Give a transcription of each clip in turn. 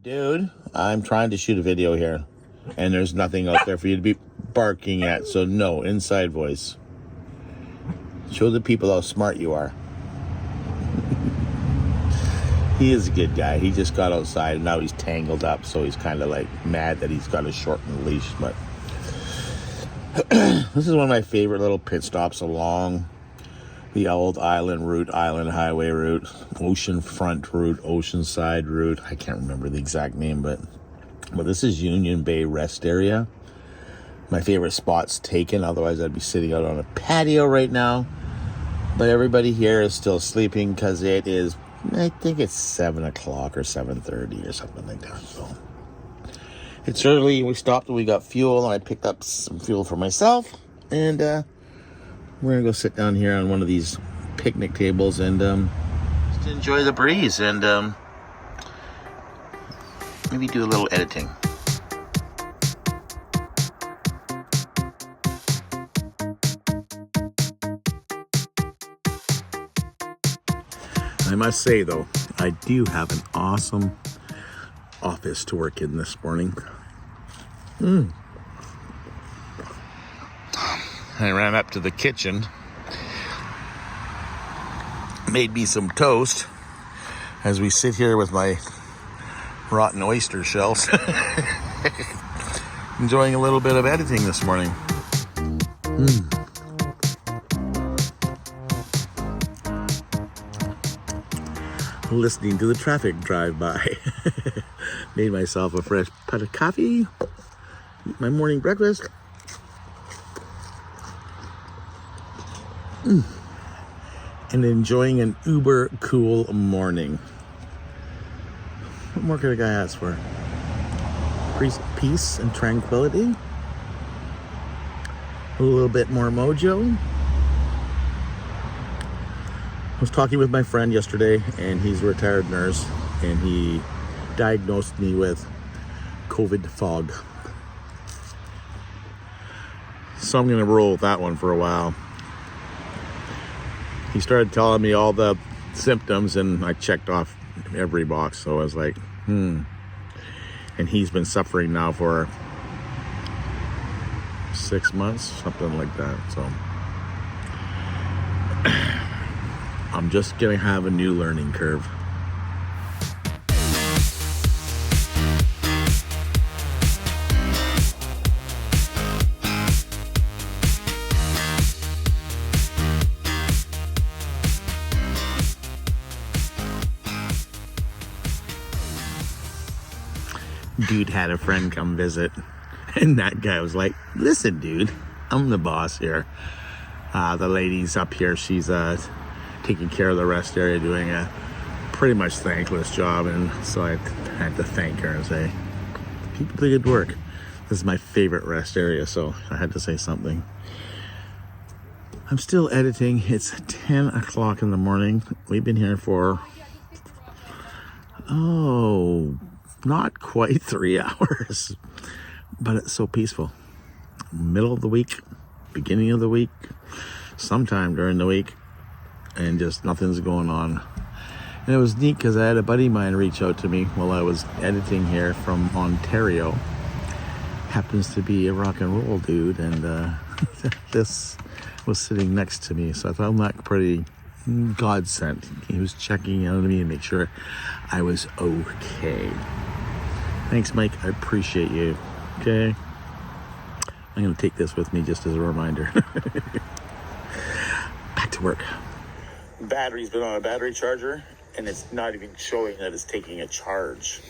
Dude, I'm trying to shoot a video here, and there's nothing out there for you to be barking at, so no, inside voice. Show the people how smart you are. He is a good guy. He just got outside, and now he's tangled up, so he's kind of like mad that he's got to shorten the leash, but this is one of my favorite little pit stops along the old island route, island highway route, oceanfront route, oceanside route. I can't remember the exact name, but this is Union Bay Rest Area. My favorite spot's taken, otherwise I'd be sitting out on a patio right now. But everybody here is still sleeping because it is, I think it's 7 o'clock or 7:30 or something like that. So it's early. We stopped and we got fuel, and I picked up some fuel for myself, and we're gonna go sit down here on one of these picnic tables and just enjoy the breeze and maybe do a little editing. I must say though, I do have an awesome office to work in this morning. I ran up to the kitchen, made me some toast as we sit here with my rotten oyster shells, enjoying a little bit of editing this morning. Listening to the traffic drive by. Made myself a fresh pot of coffee, eat my morning breakfast. And enjoying an uber cool morning. What more could a guy ask for? Peace and tranquility. A little bit more mojo. I was talking with my friend yesterday, and he's a retired nurse, and he diagnosed me with COVID fog. So I'm gonna roll with that one for a while. He started telling me all the symptoms, and I checked off every box. So I was like, And he's been suffering now for 6 months, something like that. So I'm just gonna have a new learning curve. Dude had a friend come visit, and that guy was like, listen dude, I'm the boss here. The lady's up here, she's taking care of the rest area, doing a pretty much thankless job, and so I had to thank her and say, keep up the good work. This is my favorite rest area, so I had to say something. I'm still editing. It's 10 o'clock in the morning. We've been here for not quite 3 hours, but it's so peaceful. Middle of the week, beginning of the week, sometime during the week, and just nothing's going on. And it was neat because I had a buddy of mine reach out to me while I was editing here from Ontario. Happens to be a rock and roll dude, and this was sitting next to me, so I found that pretty godsend. He was checking in on me to make sure I was okay. Thanks, Mike. I appreciate you. Okay. I'm going to take this with me just as a reminder. Back to work. Battery's been on a battery charger, and it's not even showing that it's taking a charge.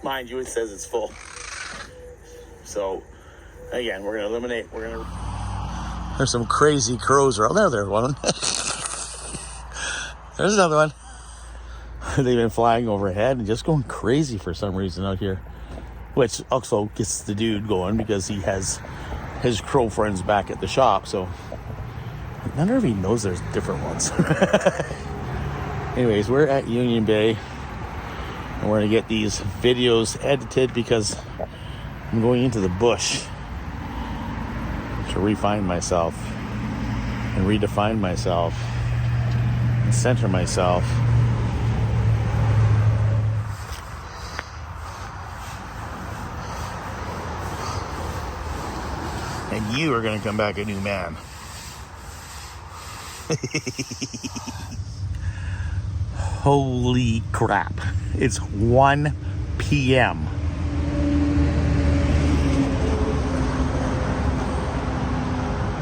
Mind you, it says it's full. So, again, we're going to eliminate. There's some crazy crows around there. There's one. There's another one. They've been flying overhead and just going crazy for some reason out here, which also gets the dude going because he has his crow friends back at the shop. So I wonder if he knows there's different ones. Anyways, we're at Union Bay, and we're gonna get these videos edited because I'm going into the bush to refine myself and redefine myself and center myself And you are going to come back a new man. Holy crap. It's 1 p.m.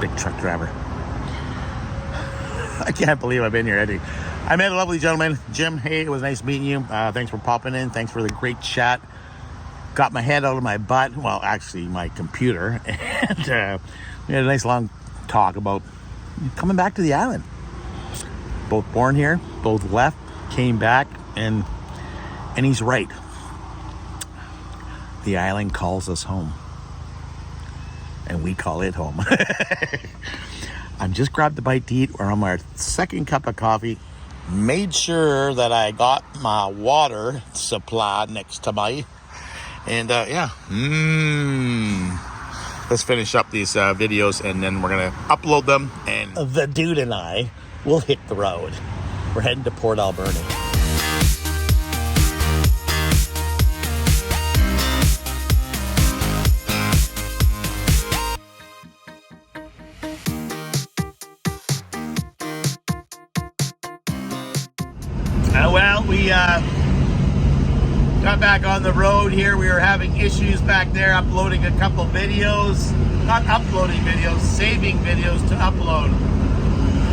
Big truck driver. I can't believe I've been here, Eddie. I met a lovely gentleman, Jim. Hey, it was nice meeting you. Thanks for popping in. Thanks for the great chat. Got my head out of my butt. Well, actually, my computer. And we had a nice long talk about coming back to the island. Both born here, both left, came back, and he's right. The island calls us home. And we call it home. I'm just grabbed a bite to eat. We're on my second cup of coffee. Made sure that I got my water supply next to me. And yeah. Let's finish up these videos and then we're going to upload them. And the dude and I will hit the road. We're heading to Port Alberni. Well, we got back on the road here. We were having issues back there uploading a couple videos. Not uploading videos, saving videos to upload.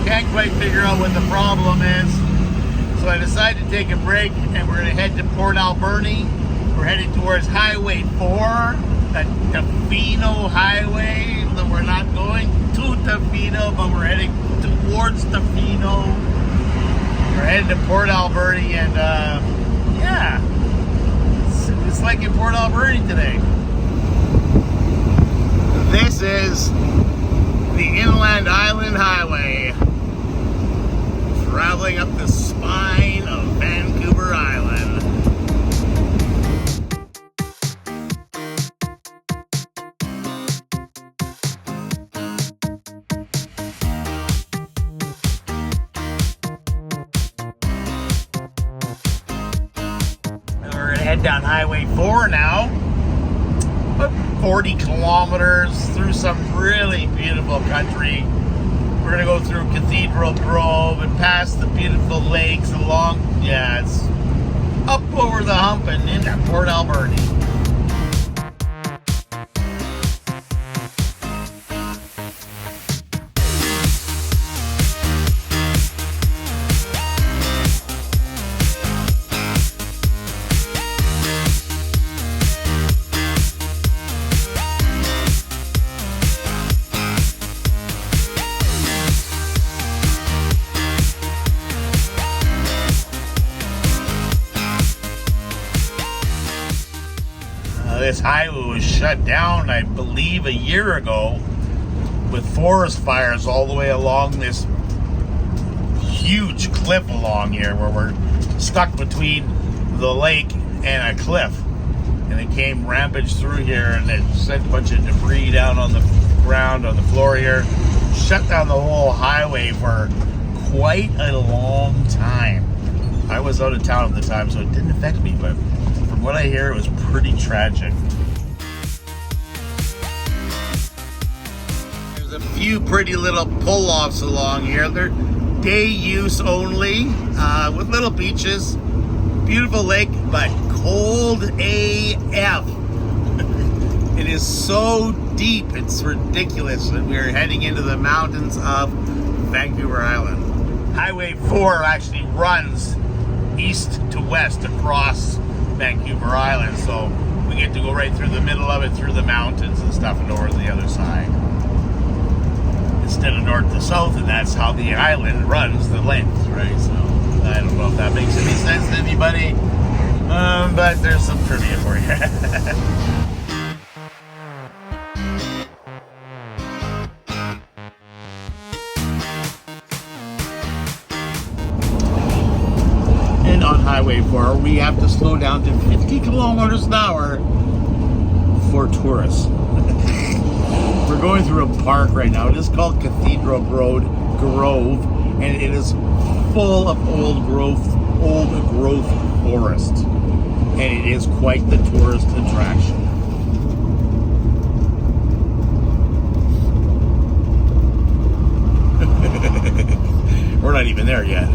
Can't quite figure out what the problem is. So I decided to take a break and we're going to head to Port Alberni. We're headed towards Highway 4, that Tofino Highway. That we're not going to Tofino, but we're heading towards Tofino. We're headed to Port Alberni, and yeah, it's like in Port Alberni today. This is the Inland Island Highway, traveling up the spine of Vancouver Island. Head down Highway 4 now, about 40 kilometers through some really beautiful country. We're gonna go through Cathedral Grove and past the beautiful lakes along, yeah, it's up over the hump and into Port Alberni. This highway was shut down, I believe, a year ago with forest fires all the way along this huge cliff along here where we're stuck between the lake and a cliff. And it came rampage through here and it sent a bunch of debris down on the ground, on the floor here. Shut down the whole highway for quite a long time. I was out of town at the time, so it didn't affect me, but from what I hear, it was pretty tragic. There's a few pretty little pull-offs along here. They're day use only, with little beaches. Beautiful lake, but cold AF. It is so deep, it's ridiculous. We're heading into the mountains of Vancouver Island. Highway 4 actually runs east to west across Vancouver Island, so we get to go right through the middle of it, through the mountains and stuff, and over to the other side instead of north to south. And that's how the island runs the length, right? So I don't know if that makes any sense to anybody, but there's some trivia for you. On Highway 4, we have to slow down to 50 kilometers an hour for tourists. We're going through a park right now. It is called Cathedral Grove, and it is full of old growth forest, and it is quite the tourist attraction. not even there yet.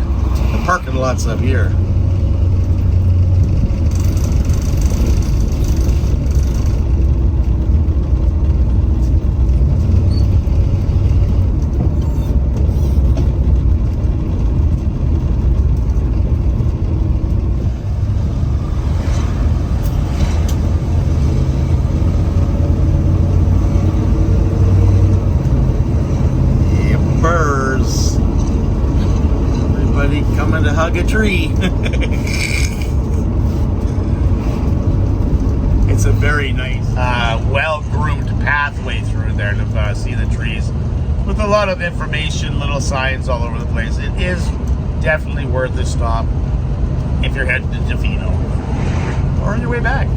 The parking lot's up here. Coming to hug a tree. It's a very nice, well-groomed pathway through there to see the trees, with a lot of information, little signs all over the place. It is definitely worth a stop if you're heading to Tofino, or on your way back,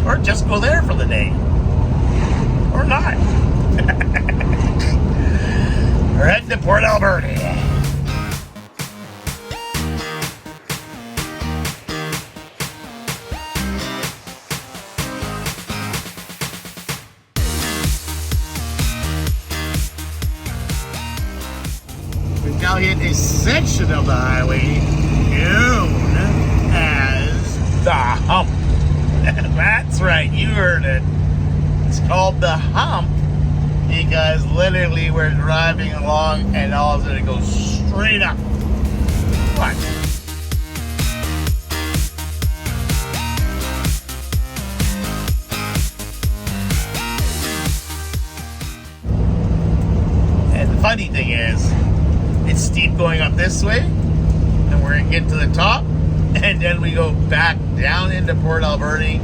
or just go there for the day, or not. We're heading to Port Alberni. We've now hit a section of the highway known as the Hump. That's right, you heard it. It's called the Hump because literally we're driving along and all of a sudden it goes straight up. Watch. And the funny thing is, it's steep going up this way, and we're gonna get to the top, and then we go back down into Port Alberni,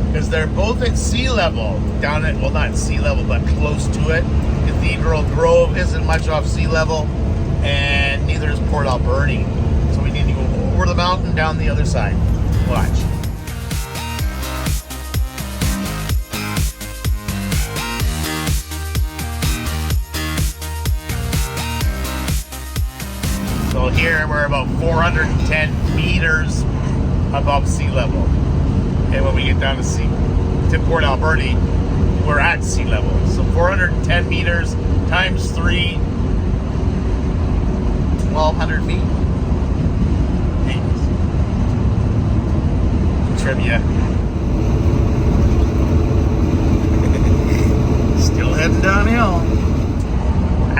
because they're both at sea level, down at, well, not sea level, but close to it. Cathedral Grove isn't much off sea level, and neither is Port Alberni. So we need to go over the mountain, down the other side. Watch. So here we're about 410 meters above sea level. And when we get down to Port Alberni, we're at sea level. So 410 meters times 3, 1,200 feet. Thanks. Trivia. Still heading downhill.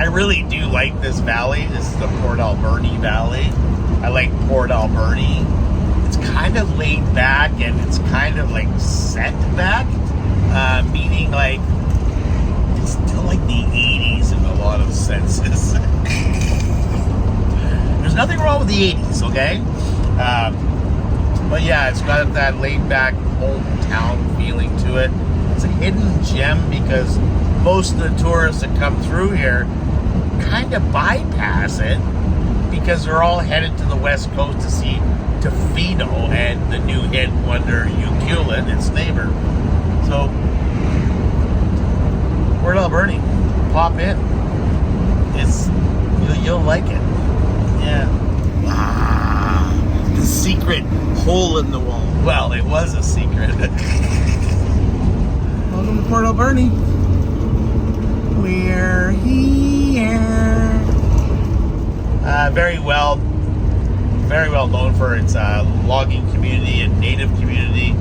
I really do like this valley. This is the Port Alberni Valley. I like Port Alberni. It's kind of laid back and it's kind of like set back, meaning like it's still like the 80s in a lot of senses. There's nothing wrong with the 80s, okay? But yeah, it's got that laid back hometown feeling to it. It's a hidden gem because most of the tourists that come through here kind of bypass it because they're all headed to the west coast to see Tofino and the new hit wonder Ukulin, its neighbor. So Port Alberni, pop in. It's you'll like it. Yeah. The secret hole in the wall. Well, it was a secret. Welcome to Port Alberni. We're here. Very well known for its logging community and native community.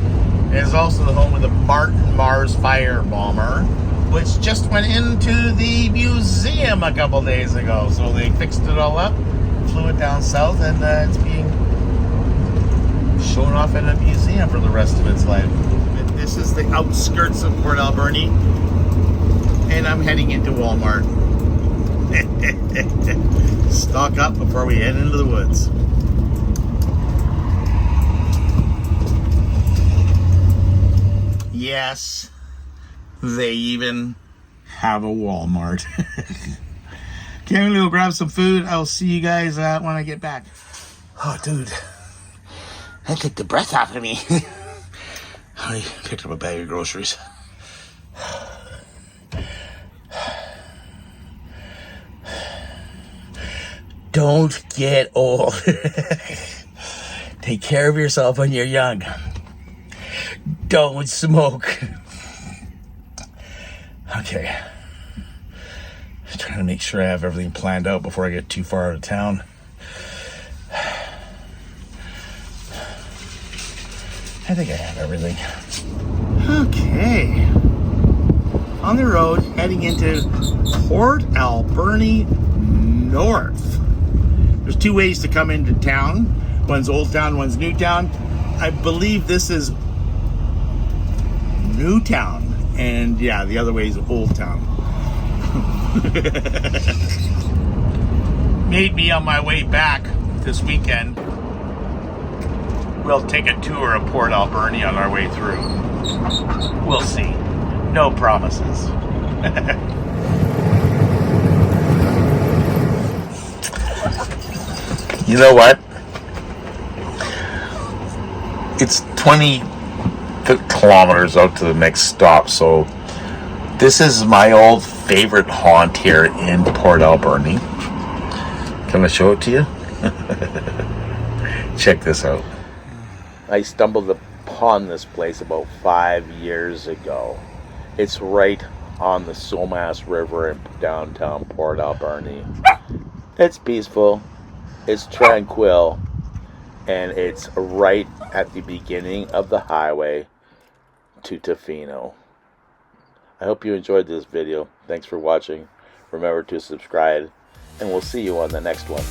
It is also the home of the Martin Mars fire bomber, which just went into the museum a couple days ago. So they fixed it all up, flew it down south, and it's being shown off in a museum for the rest of its life. And this is the outskirts of Port Alberni, and I'm heading into Walmart. Stock up before we head into the woods. Yes, they even have a Walmart. Okay, I'm gonna go grab some food. I'll see you guys when I get back. Oh, dude, that took the breath out of me. I picked up a bag of groceries. Don't get old. Take care of yourself when you're young. Don't smoke. Okay. Trying to make sure I have everything planned out before I get too far out of town. I think I have everything. Okay. On the road, heading into Port Alberni North. There's two ways to come into town. One's Old Town, one's New Town. I believe this is New Town. And yeah, the other way is Old Town. Made me on my way back this weekend. We'll take a tour of Port Alberni on our way through. We'll see. No promises. You know what? It's 20 kilometers out to the next stop, so this is my old favorite haunt here in Port Alberni. Can I show it to you? Check this out. I stumbled upon this place about 5 years ago. It's right on the Somas River in downtown Port Alberni. It's peaceful, it's tranquil, and it's right at the beginning of the highway to Tofino. I hope you enjoyed this video. Thanks for watching. Remember to subscribe, and we'll see you on the next one.